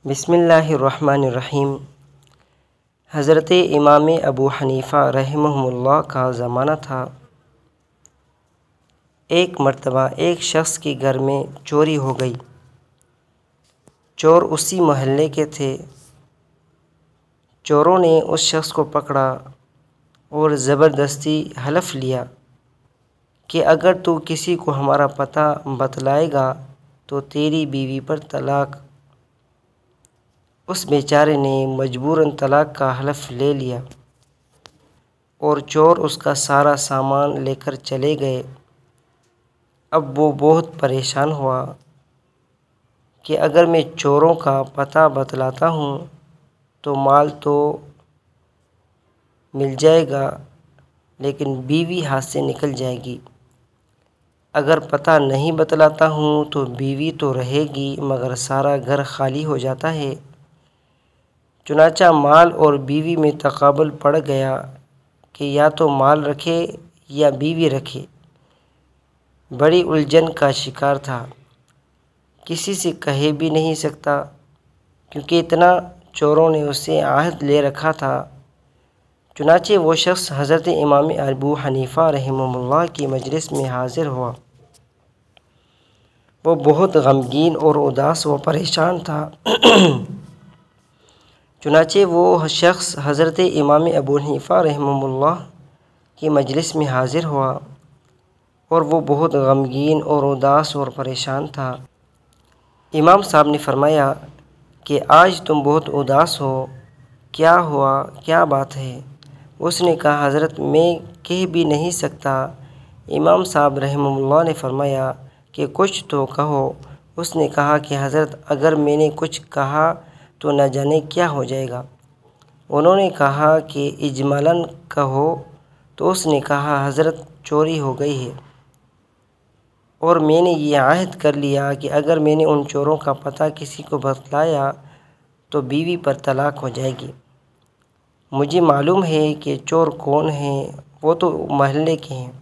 بسم اللہ الرحمن الرحیم۔ حضرت امام ابو حنیفہ رحمہ اللہ کا زمانہ تھا۔ ایک مرتبہ ایک شخص کے گھر میں چوری ہو گئی۔ چور اسی محلے کے تھے۔ چوروں نے اس شخص کو پکڑا اور زبردستی حلف لیا کہ اگر تو کسی کو ہمارا پتہ بتلائے گا تو تیری بیوی پر طلاق۔ اس بیچارے نے مجبوراً طلاق کا حلف لے لیا اور چور اس کا سارا سامان لے کر چلے گئے۔ اب وہ بہت پریشان ہوا کہ اگر میں چوروں کا پتہ بتلاتا ہوں تو مال تو مل جائے گا لیکن بیوی ہاتھ سے نکل جائے گی۔ اگر پتہ نہیں بتلاتا ہوں تو بیوی تو رہے گی مگر سارا گھر خالی ہو جاتا ہے۔ چنانچہ مال اور بیوی میں تقابل پڑ گیا کہ یا تو مال رکھے یا بیوی رکھے۔ بڑی الجھن کا شکار تھا، کسی سے کہہ بھی نہیں سکتا کیونکہ اتنا چوروں نے اس سے عہد لے رکھا تھا۔ چنانچہ وہ شخص حضرت امام ابو حنیفہ رحمہ اللہ کی مجلس میں حاضر ہوا۔ وہ بہت غمگین اور اداس و پریشان تھا۔ چنانچہ وہ شخص حضرت امام ابو حنیفہ رحمہ اللہ کی مجلس میں حاضر ہوا اور وہ بہت غمگین اور اداس اور پریشان تھا۔ امام صاحب نے فرمایا کہ آج تم بہت اداس ہو، کیا ہوا، کیا بات ہے؟ اس نے کہا حضرت میں کہہ بھی نہیں سکتا۔ امام صاحب رحمہ اللہ نے فرمایا کہ کچھ تو کہو۔ اس نے کہا کہ حضرت اگر میں نے کچھ کہا تو نہ جانے کیا ہو جائے گا۔ انہوں نے کہا کہ اجمالاً کہو۔ تو اس نے کہا حضرت چوری ہو گئی ہے اور میں نے یہ عہد کر لیا کہ اگر میں نے ان چوروں کا پتہ کسی کو بتلایا تو بیوی پر طلاق ہو جائے گی۔ مجھے معلوم ہے کہ چور کون ہیں، وہ تو محلے کے ہیں۔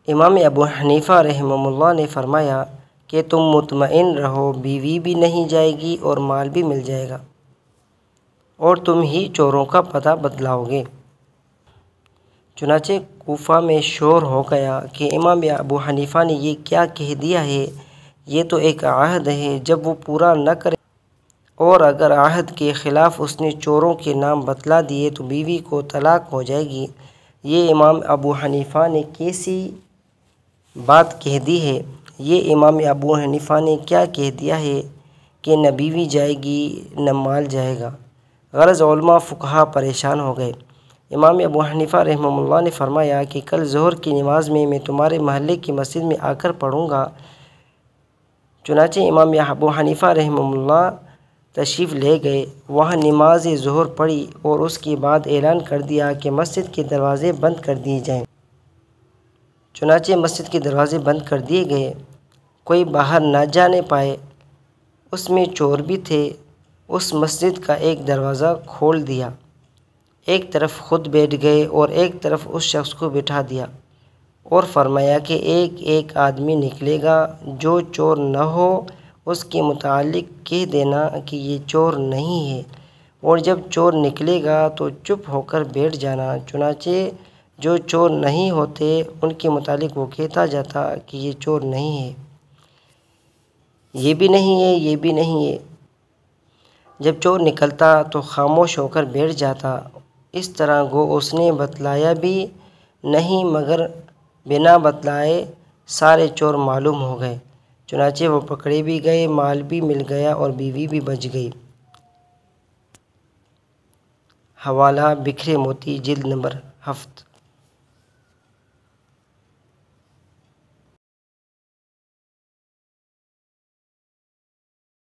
امام ابو حنیفہ رحمہ اللہ نے فرمایا کہ تم مطمئن رہو، بیوی بھی نہیں جائے گی اور مال بھی مل جائے گا اور تم ہی چوروں کا پتہ بتلاؤ گے۔ چنانچہ کوفہ میں شور ہو گیا کہ امام ابو حنیفہ نے یہ کیا کہہ دیا ہے، یہ تو ایک عہد ہے، جب وہ پورا نہ کرے اور اگر عہد کے خلاف اس نے چوروں کے نام بتلا دیے تو بیوی کو طلاق ہو جائے گی۔ یہ امام ابو حنیفہ نے کیسی بات کہہ دی ہے؟ یہ امام ابو حنیفہ نے کیا کہہ دیا ہے کہ نہ بیوی جائے گی نہ مال جائے گا؟ غرض علماء فقہا پریشان ہو گئے۔ امام ابو حنیفہ رحمہ اللہ نے فرمایا کہ کل ظہر کی نماز میں تمہارے محلے کی مسجد میں آ کر پڑھوں گا۔ چنانچہ امام ابو حنیفہ رحمہ اللہ تشریف لے گئے، وہاں نماز ظہر پڑھی اور اس کے بعد اعلان کر دیا کہ مسجد کے دروازے بند کر دیے جائیں۔ چنانچہ مسجد کے دروازے بند کر دیے گئے، کوئی باہر نہ جانے پائے۔ اس میں چور بھی تھے۔ اس مسجد کا ایک دروازہ کھول دیا، ایک طرف خود بیٹھ گئے اور ایک طرف اس شخص کو بٹھا دیا اور فرمایا کہ ایک ایک آدمی نکلے گا، جو چور نہ ہو اس کے متعلق کہہ دینا کہ یہ چور نہیں ہے اور جب چور نکلے گا تو چپ ہو کر بیٹھ جانا۔ چنانچہ جو چور نہیں ہوتے ان کے متعلق وہ کہتا جاتا کہ یہ چور نہیں ہے، یہ بھی نہیں ہے، یہ بھی نہیں ہے۔ جب چور نکلتا تو خاموش ہو کر بیٹھ جاتا، اس طرح گو اس نے بتلایا بھی نہیں مگر بنا بتلائے سارے چور معلوم ہو گئے۔ چنانچہ وہ پکڑے بھی گئے، مال بھی مل گیا اور بیوی بھی بچ گئی۔ حوالہ بکھرے موتی، جلد نمبر 7۔